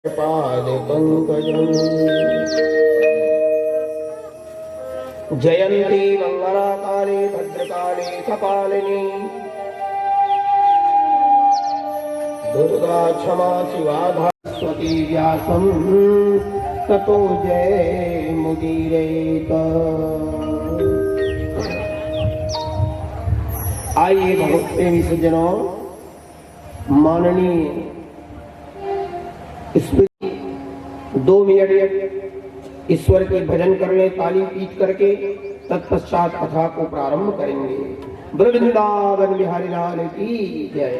पादपङ्कजम् जयन्ती मंगलाकाले भद्रकाले कपालिनी दुर्गा क्षमा शिवा सरस्वती व्यासं ततो जय मुदीरयेत। आइए भगवत प्रेमी सज्जनों, माननीय स्मृति 2 मिनट ईश्वर के भजन करने ताली पीट करके तत्पश्चात कथा को प्रारंभ करेंगे। वृंदावन बिहारी लाल की जय।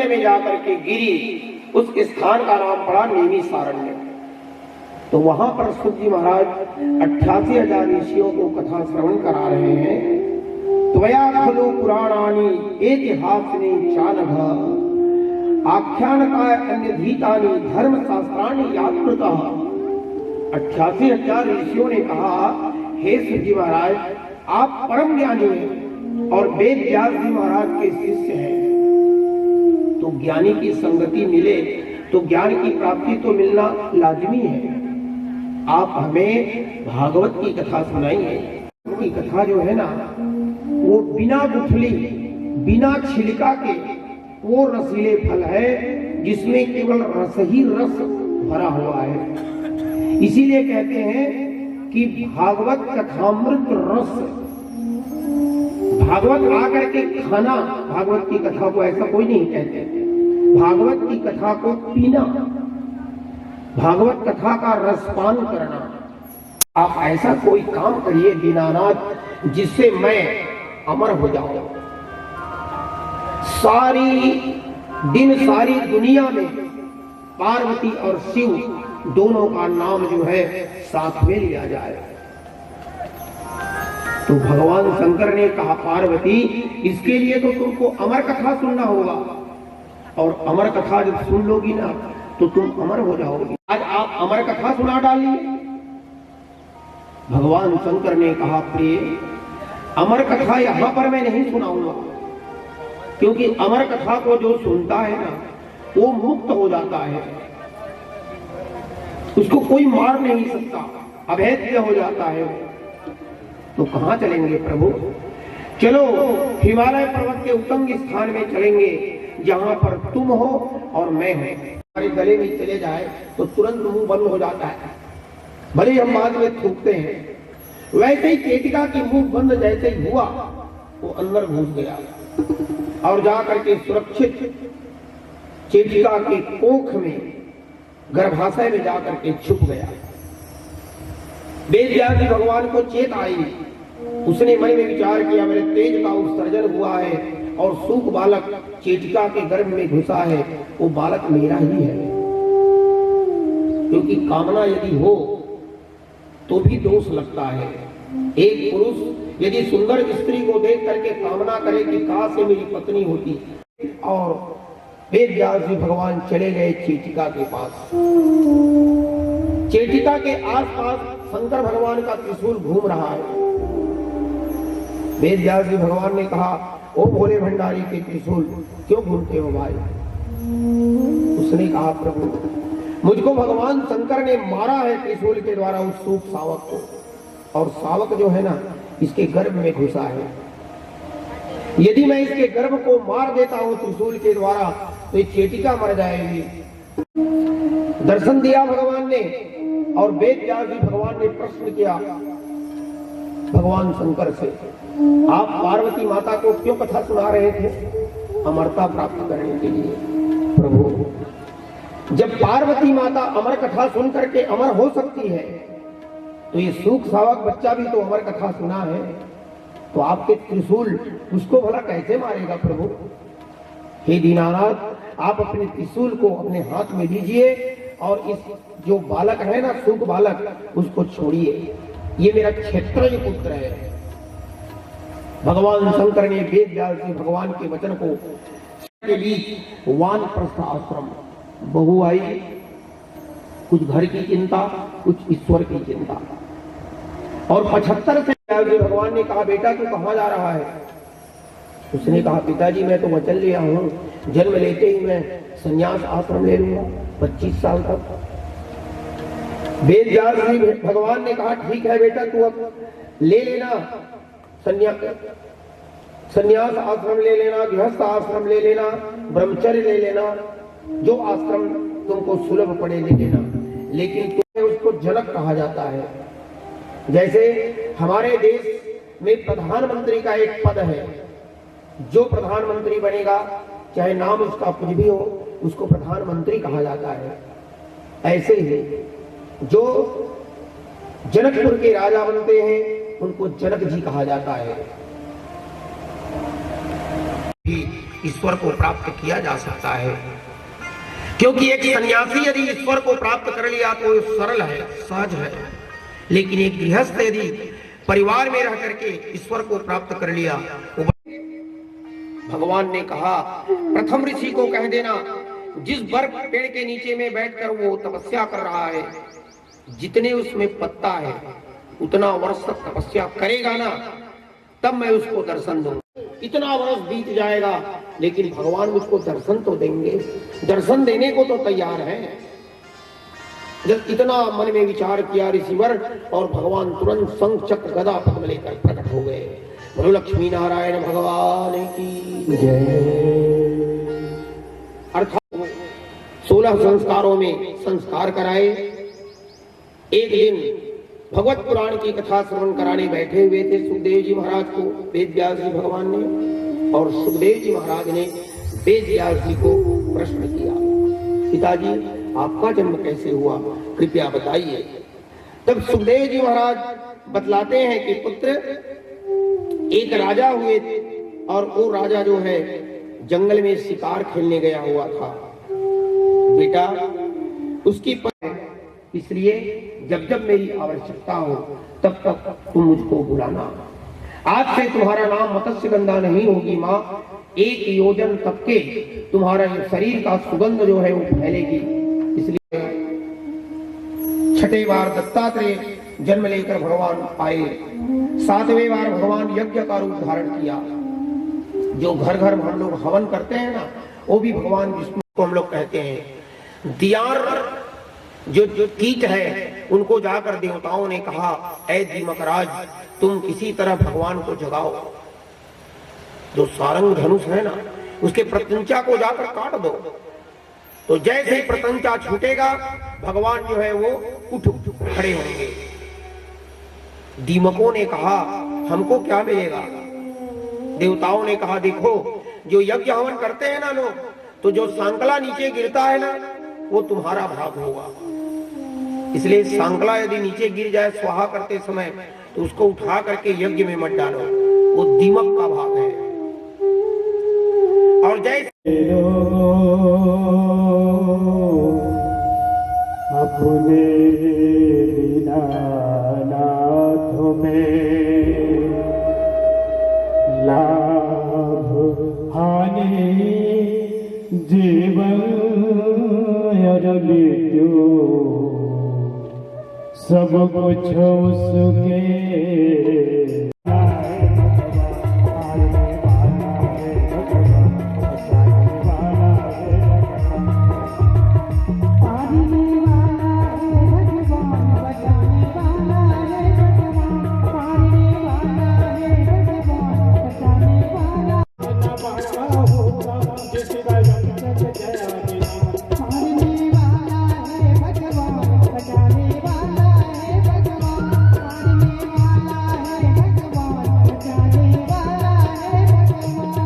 में जाकर के गिरी, उस स्थान का नाम पड़ा नैमिषारण्य। तो वहां पर सूत जी महाराज 88,000 ऋषियों को कथा श्रवण करा रहे हैं। त्वया खलु पुराणानि ऐतिहासिनी चानघ आख्यानका अन्यधीतानि धर्मशास्त्राणि यात्कृतः। 88,000 ऋषियों ने कहा, हे सूत जी महाराज, आप परम ज्ञानी हैं और वेद व्यास जी महाराज के शिष्य हैं। तो ज्ञानी की संगति मिले तो ज्ञान की प्राप्ति तो मिलना लाजमी है। आप हमें भागवत की कथा सुनाइए। की कथा जो है ना, वो बिना गुठली बिना छिलका के वो रसीले फल है जिसमें केवल रस ही रस भरा हुआ है। इसीलिए कहते हैं कि भागवत कथामृत रस। भागवत आकर के खाना भागवत की कथा को ऐसा कोई नहीं कहते। भागवत की कथा को पीना, भागवत कथा का रसपान करना। आप ऐसा कोई काम करिए दीनानाथ जिससे मैं अमर हो जाऊं। सारी दुनिया में पार्वती और शिव दोनों का नाम जो है साथ में लिया जाए। तो भगवान शंकर ने कहा, पार्वती, इसके लिए तो तुमको अमर कथा सुनना होगा, और अमर कथा जब सुन लोगी ना तो तुम अमर हो जाओगी। आज आप अमर कथा सुना डालिए। भगवान शंकर ने कहा, प्रिय, अमर कथा यहां पर मैं नहीं सुनाऊंगा, क्योंकि अमर कथा को जो सुनता है ना वो मुक्त हो जाता है, उसको कोई मार नहीं सकता, अभेद्य हो जाता है। तो कहां चलेंगे प्रभु? चलो हिमालय पर्वत के उत्तुंग स्थान में चलेंगे, जहां पर तुम हो और मैं हूं। हमारे गले में चले जाए तो तुरंत मुंह बंद हो जाता है, भले हम बाद में थूकते हैं। वैसे ही केटिका की मुंह बंद जैसे ही हुआ, वो अंदर घुस गया और जाकर के सुरक्षित चेटिका के कोख में, गर्भाशय में जाकर के छुप गया। वेद व्यास जी भगवान को चेत आई। उसने मन में विचार किया, मेरे तेज का उत्सर्जन हुआ है और सूख बालक चेटिका के गर्भ में घुसा है, वो बालक मेरा ही है। क्योंकि कामना यदि हो तो भी दोष लगता है। एक पुरुष यदि सुंदर स्त्री को देख करके कामना करे कि काश से मेरी पत्नी होती, और वेद व्यास जी भगवान चले गए चेटिका के पास। चेटिका के आसपास शंकर भगवान का त्रिशूल घूम रहा है। वेद व्यास जी भगवान ने कहा, ओ भोले भंडारी के त्रिशूल क्यों घूमते हो भाई? उसने कहा, प्रभु, मुझको भगवान शंकर ने मारा है त्रिशूल के द्वारा उस सूप सावक को, और सावक जो है ना इसके गर्भ में घुसा है। यदि मैं इसके गर्भ को मार देता हूं त्रिशूल के द्वारा तो ये चेटिका मर जाएगी। दर्शन दिया भगवान ने और वेद व्यास जी भगवान ने प्रश्न किया भगवान शंकर से, आप पार्वती माता को क्यों कथा सुना रहे थे? अमरता प्राप्त करने के लिए। प्रभु, जब पार्वती माता अमर कथा सुन करके अमर हो सकती है तो ये सूख सावक बच्चा भी तो अमर कथा सुना है, तो आपके त्रिशूल उसको भला कैसे मारेगा? प्रभु हे दीनानाथ, आप अपने त्रिशूल को अपने हाथ में लीजिए और इस जो बालक है ना, सूख बालक, उसको छोड़िए। ये मेरा क्षेत्रज पुत्र है। भगवान शंकर ने वेद व्यास जी भगवान के वचन को के बीच वानप्रस्थ आश्रम, बहू आई, कुछ घर की चिंता, कुछ ईश्वर की चिंता। और 75 से भगवान ने कहा, बेटा तू कहां जा रहा है? उसने कहा, पिताजी मैं तो वचन लिया हूं, जन्म लेते ही मैं संन्यास आश्रम ले लूंगा 25 साल तक। वेद व्यास जी भगवान ने कहा, ठीक है बेटा तू अब ले लेना, संन्यास आश्रम ले लेना, गृहस्थ आश्रम ले लेना, ब्रह्मचर्य ले लेना, जो आश्रम तुमको सुलभ पड़े ले लेना, लेकिन तुम्हें उसको जनक कहा जाता है। जैसे हमारे देश में प्रधानमंत्री का एक पद है, जो प्रधानमंत्री बनेगा चाहे नाम उसका कुछ भी हो, उसको प्रधानमंत्री कहा जाता है। ऐसे ही जो जनकपुर के राजा बनते हैं उनको जनक जी कहा जाता है। ईश्वर को प्राप्त किया जा सकता है, क्योंकि एक सन्यासी यदि ईश्वर को प्राप्त कर लिया तो सरल है, सहज है, लेकिन एक गृहस्थ यदि परिवार में रह करके ईश्वर को प्राप्त कर लिया, भगवान ने कहा प्रथम ऋषि को कह देना, जिस बर्फ पेड़ के नीचे में बैठकर वो तपस्या कर रहा है, जितने उसमें पत्ता है उतना वर्ष तक तपस्या करेगा ना, तब मैं उसको दर्शन दूंगा। इतना वर्ष बीत जाएगा लेकिन भगवान उसको दर्शन तो देंगे, दर्शन देने को तो तैयार है। जब इतना मन में विचार किया ऋषिवर, और भगवान तुरंत शंख चक्र गदा पद्म लेकर प्रकट हो गए। बोलो लक्ष्मी नारायण भगवान की जय। अर्थात 16 संस्कारों में संस्कार कराए। एक दिन भगवत पुराण की कथा श्रवण कराने बैठे हुए थे सुखदेव जी महाराज को वेद व्यास जी भगवान ने, और सुखदेव जी महाराज ने वेद व्यास जी को प्रश्न किया, पिताजी आपका जन्म कैसे हुआ, कृपया बताइए। तब सुखदेव जी महाराज बतलाते हैं कि पुत्र, एक राजा हुए थे और वो राजा जो है जंगल में शिकार खेलने गया हुआ था। बेटा उसकी इसलिए जब जब मेरी आवश्यकता हो तब तक तुम मुझको बुलाना। आज से तुम्हारा नाम मत्स्यगंधा नहीं होगी माँ, 1 योजन तक के तुम्हारा शरीर का सुगंध जो है वो फैलेगी। इसलिए 6ठे बार दत्तात्रेय जन्म लेकर भगवान आए, 7वें बार भगवान यज्ञ का रूप धारण किया। जो घर घर हम लोग हवन करते हैं ना, वो भी भगवान विष्णु को हम लोग कहते हैं। दियार जो कीट है उनको जाकर देवताओं ने कहा, ऐ दीमकराज तुम किसी तरह भगवान को जगाओ, जो सारंग धनुष है ना उसके प्रत्यंचा को जाकर काट दो। तो जैसे ही प्रत्यंचा छूटेगा भगवान जो है वो उठ खड़े होंगे। दीमकों ने कहा हमको क्या मिलेगा? देवताओं ने कहा देखो, जो यज्ञ हवन करते हैं ना लोग, तो जो सांकला नीचे गिरता है ना वो तुम्हारा भाग होगा। इसलिए सांकला यदि नीचे गिर जाए स्वाहा करते समय तो उसको उठा करके यज्ञ में मत डालो, वो दीमक का भाग है। और जैसे अपने दीनानाथ में लाभ हानि जीवन मृत्यु सब कुछ उसके मारने वाला है भगवान, बचाने वाला है भगवान, मारने वाला है भगवान, बचाने वाला है भगवान।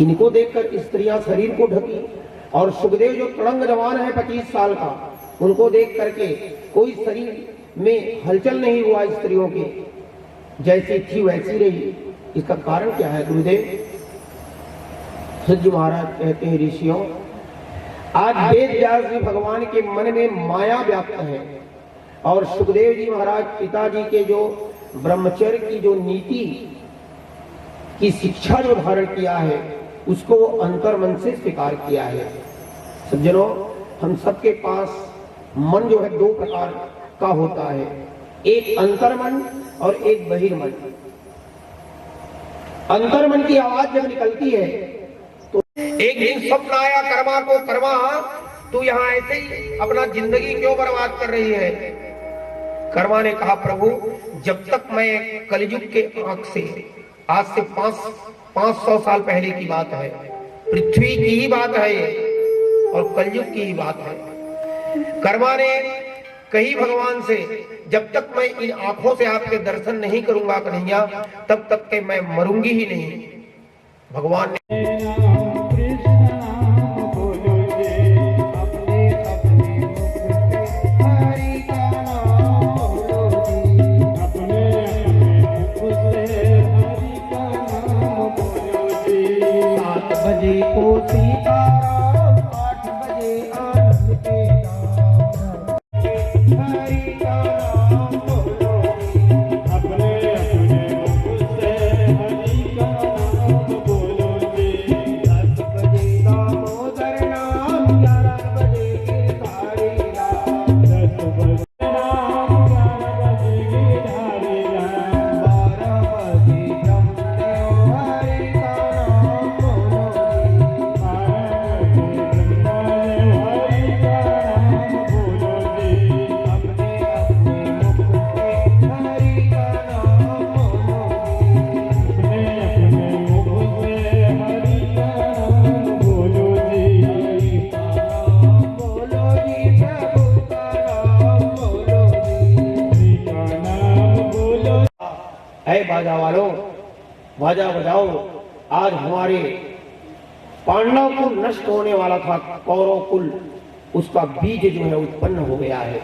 इनको देखकर स्त्रियां शरीर को ढकी और सुखदेव जो तड़ंग जवान है 25 साल का, उनको देख करके कोई शरीर में हलचल नहीं हुआ, स्त्रियों के जैसी थी वैसी रही। इसका कारण क्या है गुरुदेव? सज्ज महाराज कहते हैं, ऋषियों, आज वेद व्यास जी भगवान के मन में माया व्याप्त है और सुखदेव जी महाराज पिताजी के जो ब्रह्मचर्य की जो नीति की शिक्षा जो धारण किया है उसको वो अंतर्मन से स्वीकार किया है। सज्जनों, हम सबके पास मन जो है दो प्रकार का होता है, एक अंतर्मन और एक बहिर्मन। अंतर्मन की आवाज जब निकलती है तो एक दिन स्वप्न आया कर्मा को, कर्मा तू यहाँ ऐसे ही अपना जिंदगी क्यों बर्बाद कर रही है? कर्मा ने कहा, प्रभु जब तक मैं कलयुग के आंख से, आज से 500 साल पहले की बात है, पृथ्वी की ही बात है ये और कलयुग की ही बात है। कर्मा ने कही भगवान से, जब तक मैं इन आंखों से आपके दर्शन नहीं करूंगा कन्हैया, तब तक के मैं मरूंगी ही नहीं। भगवान ने बजे को सीताराम, 8 बजे आनंद के नाम, हरि का नाम बोलो, अपने अपने मुख से हरि का नाम बोलो जी। 10 बजे दामोदर नाम, 11 बजे गिरधारी राम, 10 बजे राम, 11 बजे गिरधारी राम, 12 बजे जमदेव हरि का नाम बोलो। बाजा वालों, बाजा बजाओ। आज हमारे पांडव कुल नष्ट होने वाला था, कौरव कुल, उसका बीज जो है उत्पन्न हो गया है।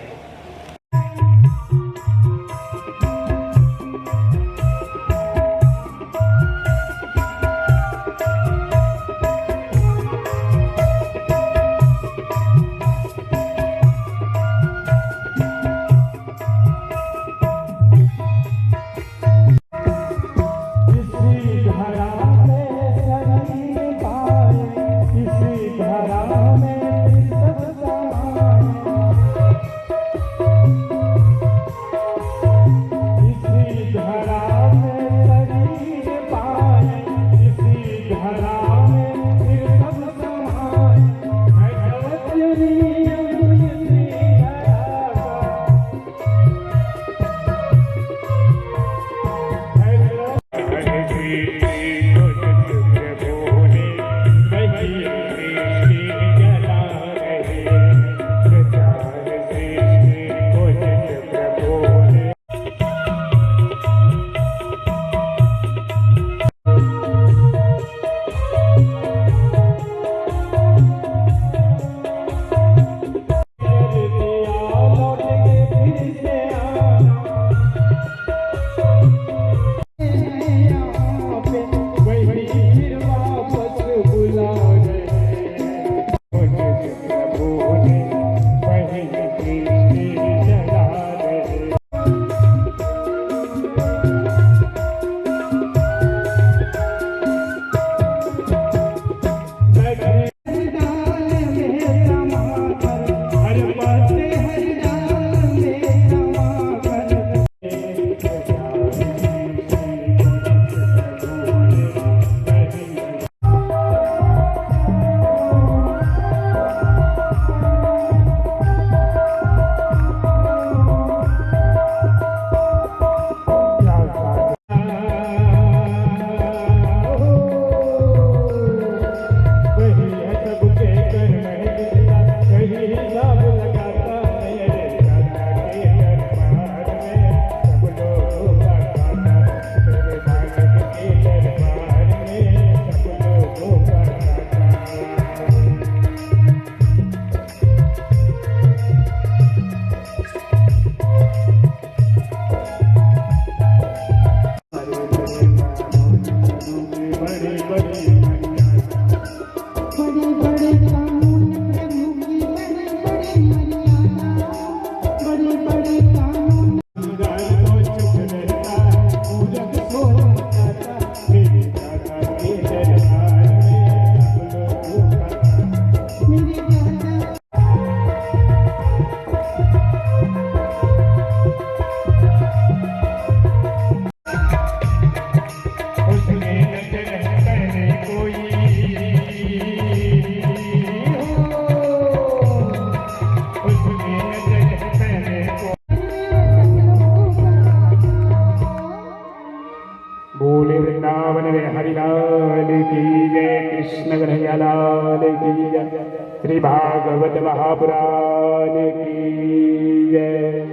महापुराण की जय।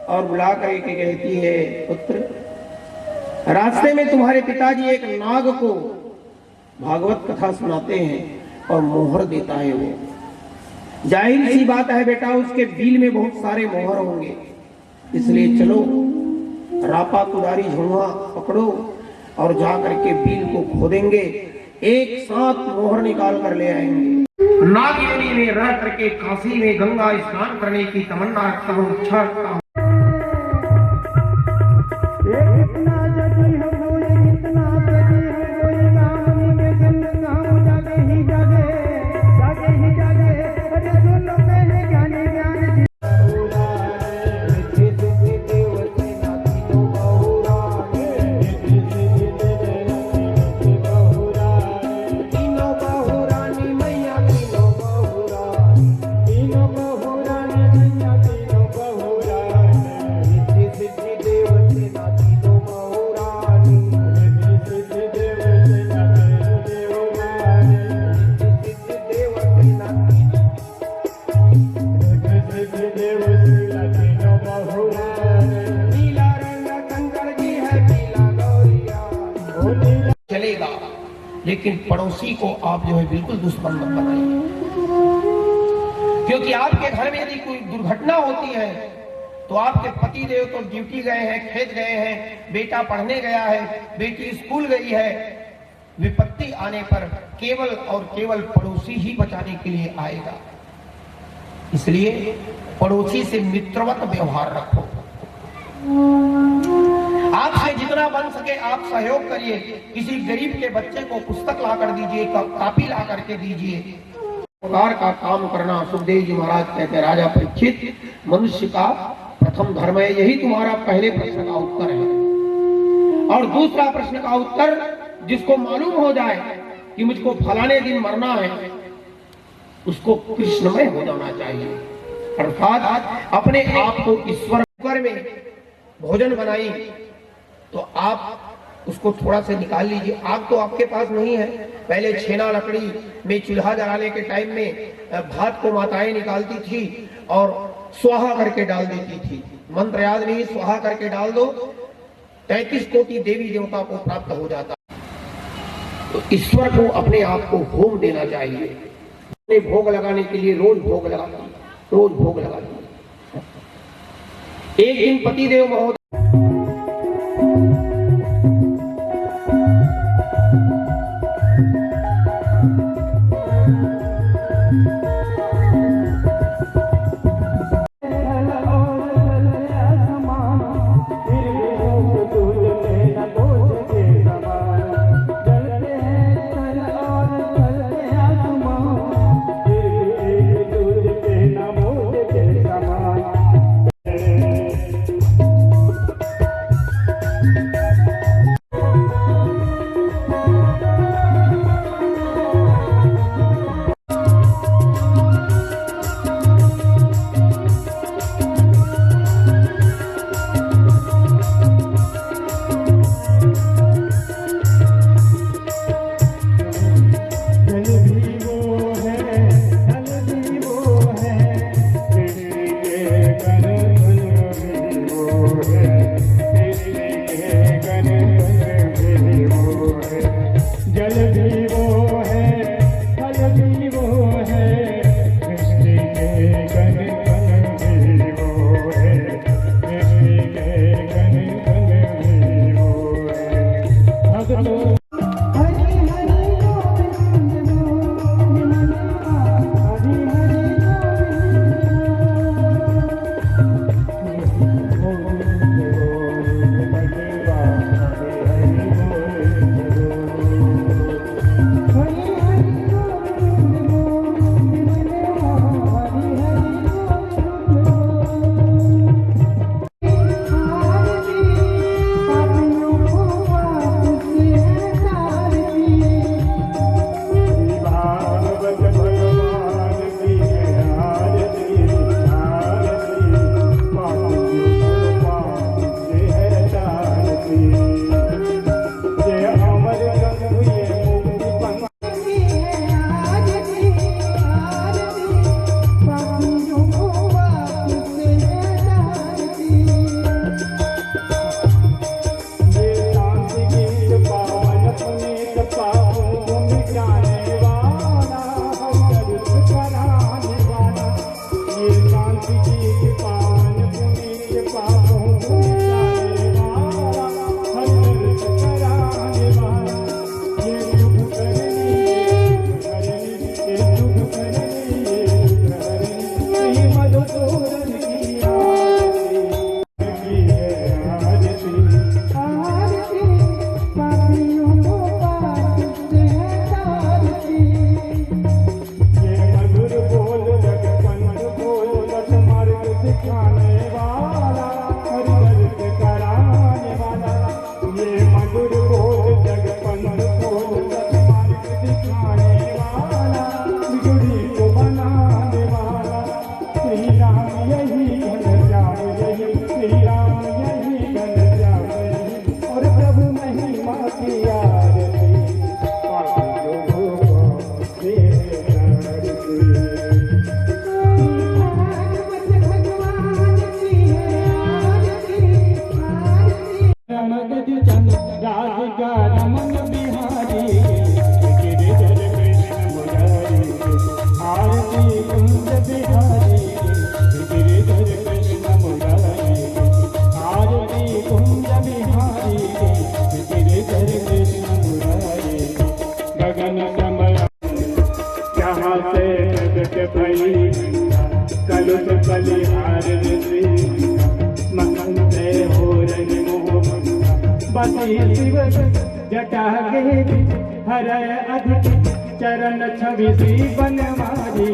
और बुला कर के कहती है, पुत्र रास्ते में तुम्हारे पिताजी एक नाग को भागवत कथा सुनाते हैं और मोहर देता है। वो जाहिर सी बात है बेटा, उसके बिल में बहुत सारे मोहर होंगे, इसलिए चलो रापा कुदारी झुआ पकड़ो और जा करके बिल को खोदेंगे, एक साथ मोहर निकाल कर ले आएंगे। नागिनी में रह करके काशी में गंगा स्नान करने की तमन्ना रखता हूँ, इच्छा रखता हूँ। चलेगा, लेकिन पड़ोसी को आप जो है बिल्कुल दुश्मन मत बनाइए, क्योंकि आपके घर में यदि कोई दुर्घटना होती है तो आपके पति देव तो ड्यूटी गए हैं, खेत गए हैं, बेटा पढ़ने गया है, बेटी स्कूल गई है, विपत्ति आने पर केवल और केवल पड़ोसी ही बचाने के लिए आएगा। इसलिए पड़ोसी से मित्रवत व्यवहार रखो। आपसे जितना बन सके आप सहयोग करिए, किसी गरीब के बच्चे को पुस्तक ला कर दीजिए, कापी ला करके दीजिए। उपकार का काम करना, सुखदेव जी महाराज कहते हैं, राजा परीक्षित मनुष्य का प्रथम धर्म है। यही तुम्हारा पहले प्रश्न का उत्तर है। और दूसरा प्रश्न का उत्तर, जिसको मालूम हो जाए कि मुझको फलाने दिन मरना है, उसको कृष्णमय हो जाना चाहिए, अर्थात अपने आप को ईश्वर में भोजन बनाई तो आप उसको थोड़ा सा निकाल लीजिए। आग तो आपके पास नहीं है, पहले छेना लकड़ी में चूल्हा जलाने के टाइम में भात को माताएं निकालती थी और स्वाहा करके डाल देती थी। मंत्र याद नहीं, स्वाहा करके डाल दो, 33 कोटि देवी देवता को प्राप्त हो जाता। तो ईश्वर को अपने आप को होम देना चाहिए। अपने भोग लगाने के लिए रोज भोग लगाती, रोज भोग लगाती। एक दिन पतिदेव महोदय दिखाने वाला, हरि दर्द कराने वाला, ये मधुर बोल जगपंथ बोल सत्मार्ग दिखाने वाला, बिगड़ी को बनाने वाला, श्री राम यही घन श्याम यही, श्री राम यही घन श्याम यही, और प्रभु महिमा की आरती राधिका रमन बिहारी, गिरिधर कृष्ण मुरारी, आरती कुंज बिहारी, गिरिधर कृष्ण मुरारी, आरती कुंज बिहारी, गिरिधर कृष्ण मुरारी, गगन कमल जहाँ से प्रगट भई कलुष बलिहार ऋषि, मंगल हो रही मोह बसी शिव जटा के हर अधिक चरण छवि सी बनवारी,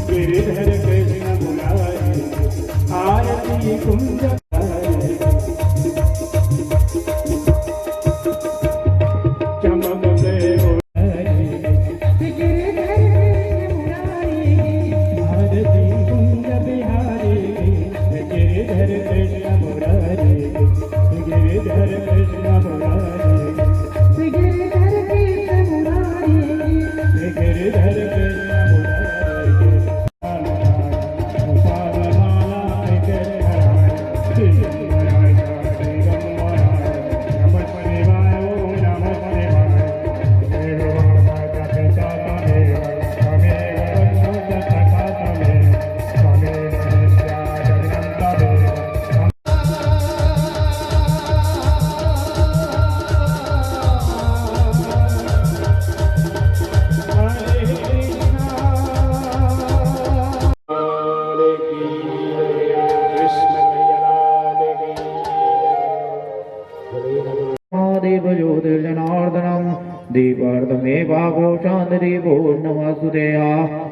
गिरिधर कृष्ण मुरारी, आरती कुंज चमक से हो आरती कुंज बिहारी, गिरिधर कृष्ण मुरारी, गिरिधर कृष्ण मुरारी, गिरिधर कृष्ण मुरारी, गिरिधर कृष्ण मुरारी, पावमाला विग्रहाय, श्रीराय दिगंबराय, नमः शिवाय ओम नमः शिवाय, देव माता पिता तमेव, तमेव वन्दे सखा तमेव, तमेव नित्या जगन्नाथ तमेव। देवज्योतिर्जनार्दनम् दीपार्थमेवाघोषान्तदीपो नमस्तुतेया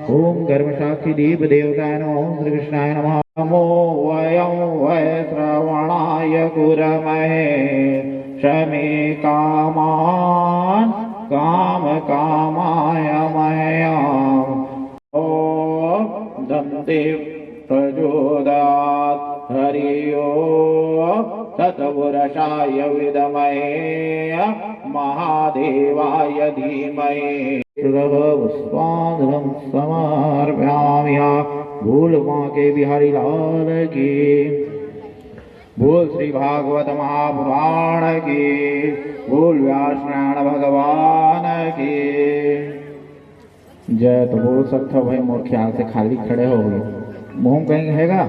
ॐ गर्भसाक्षि दीपदेवताय नमः ॐ श्रीकृष्णाय नमः नमो वयं वै श्रवणाय कुर्महे शमे कामान् कामकामाय मह्यम् ॐ दन्ते प्रचोदयात् हरि ओम् तत्पुरुषाय विद्महे महादेवाय धीमहि पुष्पांजलिं समर्पयामि। बोल माँ के बिहारी लाल की, बोल श्री भागवत महापुराण की, बोल व्यास नारायण भगवान की जय। तो बोल सकते हो भाई, मोर ख्याल से खाली खड़े हो गए, मुंह कहीं हैगा,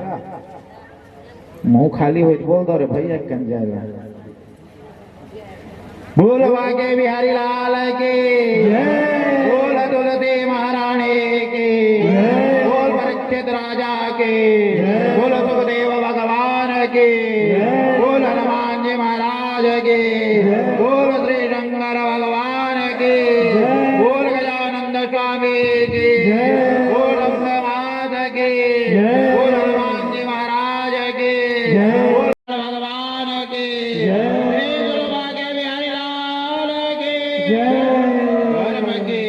मुंह खाली हो बोल दो रे भैया कन जाएगा। बोल वाके बिहारी लाल के, बोल तुलसी महारानी के, बोल परीक्षित राजा के, बोल सुखदेव भगवान के, बोल हनुमान जी महाराज के, बोल श्री शंकर भगवान के, बोल गजानंद स्वामी के, बोल अम्बमात के, बोल हनुमान जी महाराज के, बोल भगवान के, बोल भाग्य बिहारी लाल के, धर्म के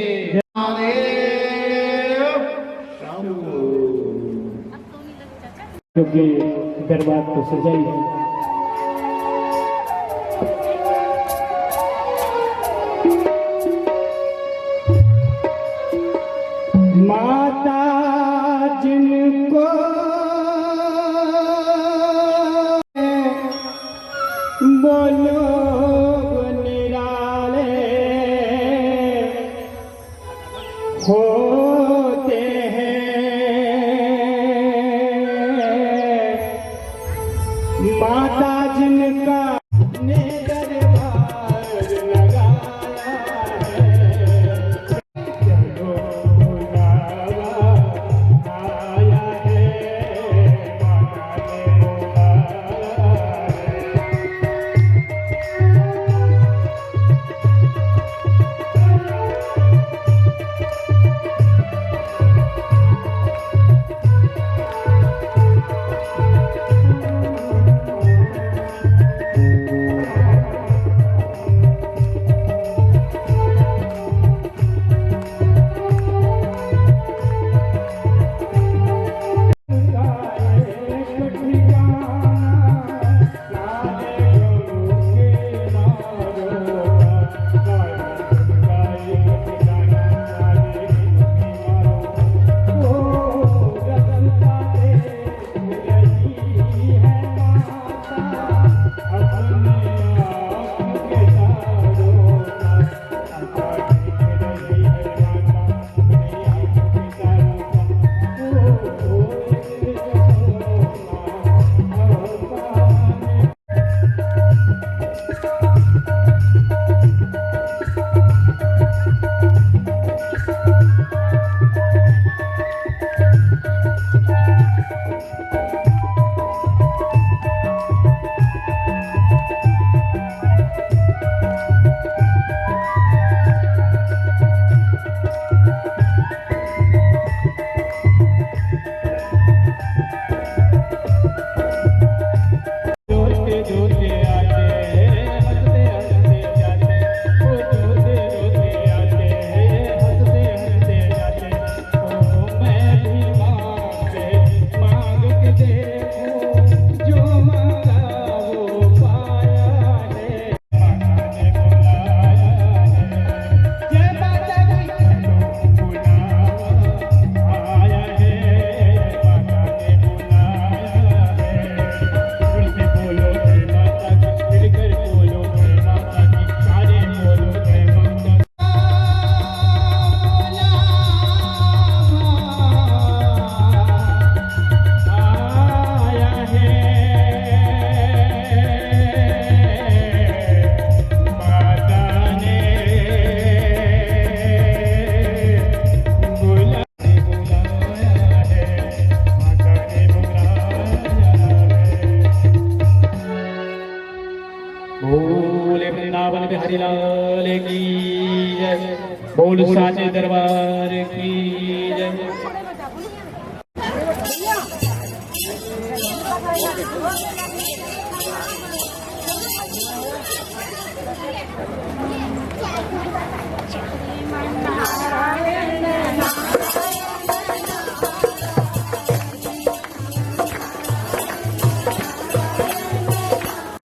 क्योंकि दरबार तो सजाई है। माता जिनको बोलो निराले होते माता जिनका ने दरबार लगाया है, चलो बुलावा आया है, माता ने बुलाया है। बिहारी लाल की जय। बोल साचे दरबार की जय।